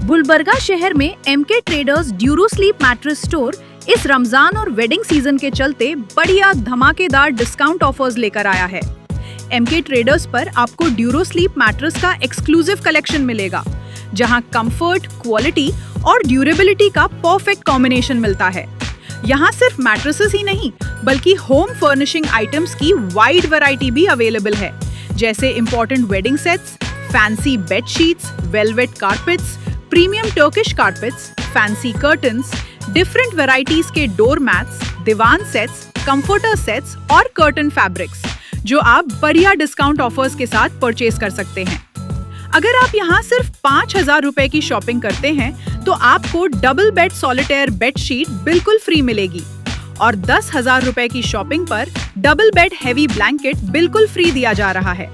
गुलबर्गा शहर में MK traders Duro sleep mattress store इस रमजान और वेडिंग सीजन के चलते बढ़िया धमाकेदार डिस्काउंट ऑफर्स लेकर आया है। एमके ट्रेडर्स पर आपको ड्यूरो स्लीप मैट्रेस का एक्सक्लूसिव कलेक्शन मिलेगा, जहां कंफर्ट, क्वालिटी और ड्यूरेबिलिटी का परफेक्ट कॉम्बिनेशन मिलता है। यहाँ सिर्फ मैट्रेसेस ही नहीं बल्कि होम फर्निशिंग आइटम्स की वाइड वैरायटी भी अवेलेबल है, जैसे important wedding sets, fancy bed sheets, velvet carpets, premium Turkish carpets, fancy curtains, different varieties के डोर मैट्स, दीवान सेट्स, कंफर्टर सेट्स और कर्टन फैब्रिक्स, जो आप बढ़िया डिस्काउंट ऑफर्स के साथ परचेज कर सकते हैं। अगर आप यहाँ सिर्फ 5,000 रुपए की शॉपिंग करते हैं तो आपको double bed solitaire bed sheet बिल्कुल फ्री मिलेगी और 10,000 रुपए की शॉपिंग पर डबल बेड हैवी ब्लैंकेट बिल्कुल फ्री दिया जा रहा है।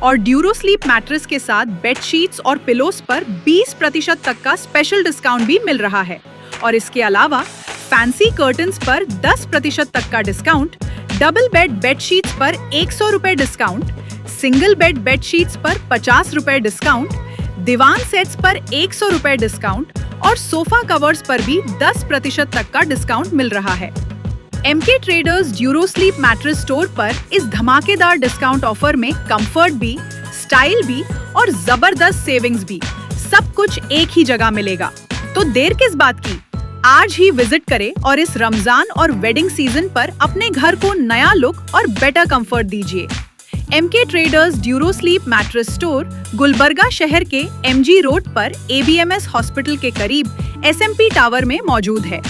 और ड्यूरो स्लीप मैट्रेस के साथ बेड शीट्स और पिलोस पर 20% तक का स्पेशल डिस्काउंट भी मिल रहा है। और इसके अलावा फैंसी कर्टन्स पर 10% तक का discount, double bed bed sheets पर 100 रुपए discount, single bed bed sheets पर 50 रुपए डिस्काउंट, दीवान सेट्स पर 100 रुपए डिस्काउंट और सोफा कवर्स पर भी 10% तक का डिस्काउंट मिल रहा है। MK traders Duro sleep mattress store पर इस धमाकेदार डिस्काउंट ऑफर में कंफर्ट भी, स्टाइल भी और जबरदस्त सेविंग्स भी, सब कुछ एक ही जगह मिलेगा। तो देर किस बात की, आज ही विजिट करें और इस रमजान और वेडिंग सीजन पर अपने घर को नया लुक और बेटर कंफर्ट दीजिए। MK traders Duro sleep mattress store Gulbarga शहर के एमजी रोड पर एबीएमएस हॉस्पिटल के करीब एसएमपी टावर में मौजूद है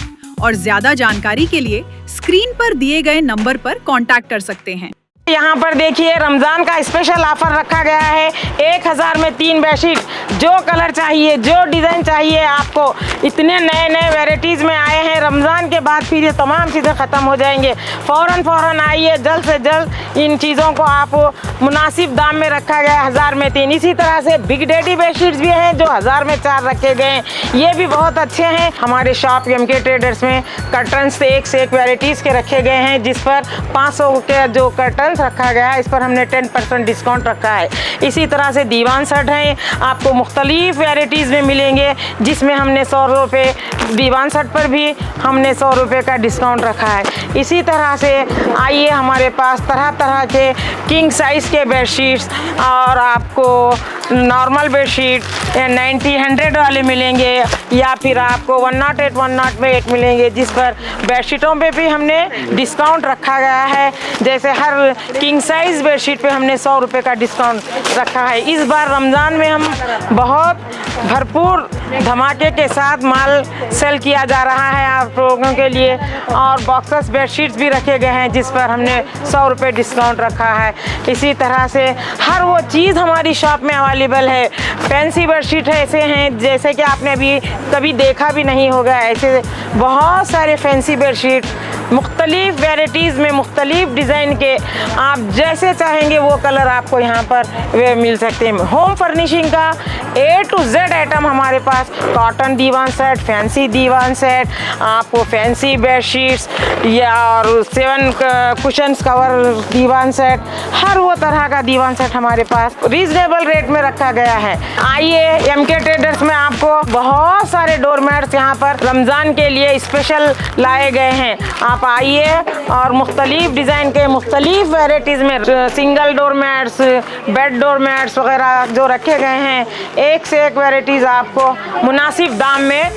और ज्यादा जानकारी के लिए स्क्रीन पर दिए गए नंबर पर कांटेक्ट कर सकते हैं। यहाँ पर देखिए रमजान का स्पेशल ऑफर रखा गया है। 1000 में 3 बेडशीट, जो कलर चाहिए, जो डिज़ाइन चाहिए आपको, इतने नए नए वेराइटीज़ में आए हैं। रमज़ान के बाद फिर ये तमाम चीज़ें ख़त्म हो जाएंगे। फ़ौरन आइए, जल्द से जल्द इन चीज़ों को आप मुनासिब दाम में रखा गया है 1000 में 3। इसी तरह से बिग डैडी बेडशीट्स भी हैं जो 1000 में 4 रखे गए हैं, ये भी बहुत अच्छे हैं। हमारे शॉप एमके ट्रेडर्स में कर्टन्स से एक वेराइटीज़ के रखे गए हैं, जिस पर 500 के जो कर्टन रखा गया है, इस पर हमने 10% डिस्काउंट रखा है। इसी तरह से दीवान सेट हैं, आपको मुख्तलिफ वेराइटीज़ में मिलेंगे, जिसमें हमने 100 रुपये दीवान सेट पर भी हमने 100 रुपये का डिस्काउंट रखा है। इसी तरह से आइए, हमारे पास तरह तरह के किंग साइज़ के बेडशीट्स और आपको नॉर्मल बेडशीट 90-100 वाले मिलेंगे, या फिर आपको 108 108 मिलेंगे, जिस पर बेडशीटों पे भी हमने डिस्काउंट रखा गया है। जैसे हर किंग साइज़ बेडशीट पे हमने 100 रुपये का डिस्काउंट रखा है। इस बार रमज़ान में हम बहुत भरपूर धमाके के साथ माल सेल किया जा रहा है आप लोगों के लिए, और बॉक्सेस बेडशीट्स भी रखे गए हैं, जिस पर हमने 100 रुपये डिस्काउंट रखा है। इसी तरह से हर वो चीज़ हमारी शॉप में अवेलेबल है। फैंसी बेडशीट ऐसे हैं जैसे कि आपने अभी कभी देखा भी नहीं होगा, ऐसे बहुत सारे फैंसी बेडशीट मुख्तलिफ वेराइटीज़ में, मुख्तलिफ डिज़ाइन के, आप जैसे चाहेंगे वो कलर आपको यहाँ पर वे मिल सकते हैं। होम फर्निशिंग का A to Z आइटम हमारे पास, कॉटन दीवान सेट, फैंसी दीवान सेट, आपको फैंसी बेडशीट्स या और 7 कुशन्स कवर दीवान सेट, हर वो तरह का दीवान सेट हमारे पास रीजनेबल रेट में रखा गया है। आइए, एमके ट्रेडर्स में आपको बहुत सारे डोरमैट्स यहाँ पर रमज़ान के लिए स्पेशल लाए गए हैं। आप आइए और मुख्तलिफ डिज़ाइन के मुख्तलिफ वेराइटीज़ में सिंगल डोरमैट्स, बेड डोरमैट्स वगैरह जो रखे गए हैं, एक से एक वेराइटीज़ आपको मुनासिब दाम में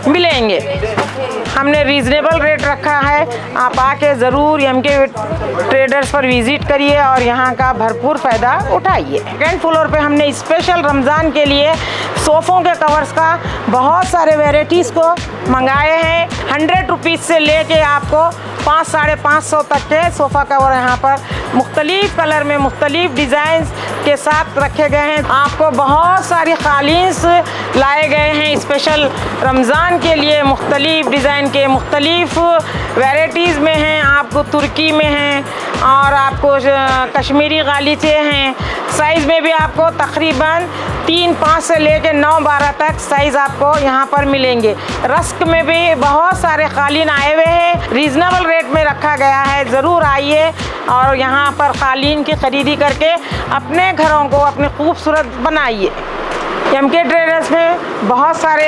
मिलेंगे। हमने रीज़नेबल रेट रखा है। आप आके ज़रूर एमके ट्रेडर्स पर विज़िट करिए और यहाँ का भरपूर फ़ायदा उठाइए। सेकंड फ्लोर पे हमने स्पेशल रमज़ान के लिए सोफ़ों के कवर्स का बहुत सारे वेराइटीज़ को मंगाए हैं। 100 रुपीज़ से लेके आपको 500-550 तक के सोफ़ा कवर यहाँ पर मुख्तलिफ कलर में, मुख्तलिफ डिज़ाइंस के साथ रखे गए हैं। आपको बहुत सारी कालीन्स लाए गए हैं स्पेशल रमज़ान के लिए, मुख्तलिफ डिज़ाइन के, मुख्तलिफ वेराइटीज़ में हैं। आपको तुर्की में हैं और आपको कश्मीरी गालीचे हैं। साइज़ में भी आपको तकरीबन 3-5 से लेकर 9-12 तक साइज़ आपको यहाँ पर मिलेंगे। रस्क में भी बहुत सारे कालीन आए हुए हैं, रीज़नेबल रेट में रखा गया है। ज़रूर आइए और यहाँ पर कालीन की ख़रीदी करके अपने घरों को अपने खूबसूरत बनाइए। एमके ट्रेडर्स में बहुत सारे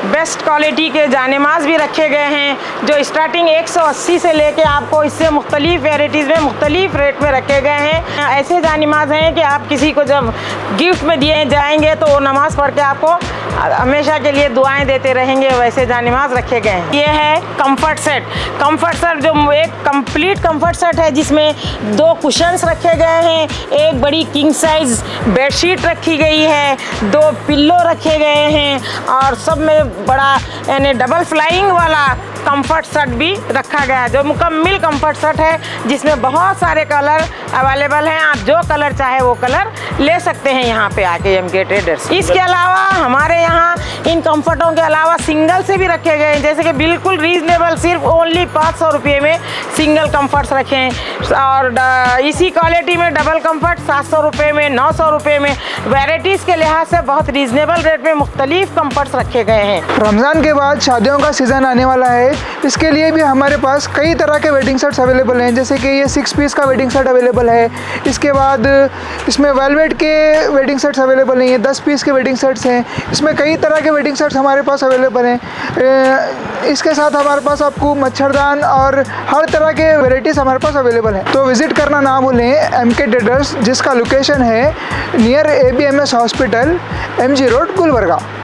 बेस्ट क्वालिटी के जानेमाज भी रखे गए हैं जो स्टार्टिंग 180 से लेके आपको इससे मुख्तलिफ वेराइटीज़ में मुख्तलिफ रेट में रखे गए हैं। ऐसे जानेमाज हैं कि आप किसी को जब गिफ्ट में दिए जाएंगे तो वो नमाज़ पढ़ के आपको हमेशा के लिए दुआएं देते रहेंगे, वैसे जानेमाज रखे गए हैं। ये है कंफर्ट सेट। कंफर्ट सेट जो एक कंप्लीट कंफर्ट सेट है जिसमें 2 कुशन्स रखे गए हैं, एक बड़ी किंग साइज बेडशीट रखी गई है, 2 पिल्लो रखे गए हैं और सब में बड़ा यानी डबल फ्लाइंग वाला कंफर्ट सेट भी रखा गया है जो मुकम्मल कंफर्ट सेट है जिसमें बहुत सारे कलर अवेलेबल हैं। आप जो कलर चाहे वो कलर ले सकते हैं यहाँ पे आके एमके ट्रेडर्स। इसके अलावा हमारे यहाँ इन कंफर्टों के अलावा सिंगल से भी रखे गए हैं, जैसे कि बिल्कुल रीजनेबल सिर्फ ओनली 500 रुपये में सिंगल कंफर्ट्स रखे हैं और इसी क्वालिटी में डबल कंफर्ट 700 रुपये में, 900 रुपये में। वैराइटीज़ के लिहाज से बहुत रीजनेबल रेट में मुख्तलिफ कंफर्ट्स रखे गए हैं। रमज़ान के बाद शादियों का सीज़न आने वाला है, इसके लिए भी हमारे पास कई तरह के वेडिंग सेट्स अवेलेबल हैं, जैसे कि ये 6 पीस का वेडिंग सेट अवेलेबल है। इसके बाद इसमें वेलवेट के वेडिंग सेट्स अवेलेबल हैं, ये 10 पीस के वेडिंग सेट्स हैं। इसमें कई तरह के वेडिंग सेट्स हमारे पास अवेलेबल हैं। इसके साथ हमारे पास आपको मच्छरदान और हर तरह के वेराइटीज़ हमारे पास अवेलेबल हैं। तो विज़िट करना ना भूलें एमके ट्रेडर्स, जिसका लोकेशन है near ABMS hospital, MG road, Gulbarga.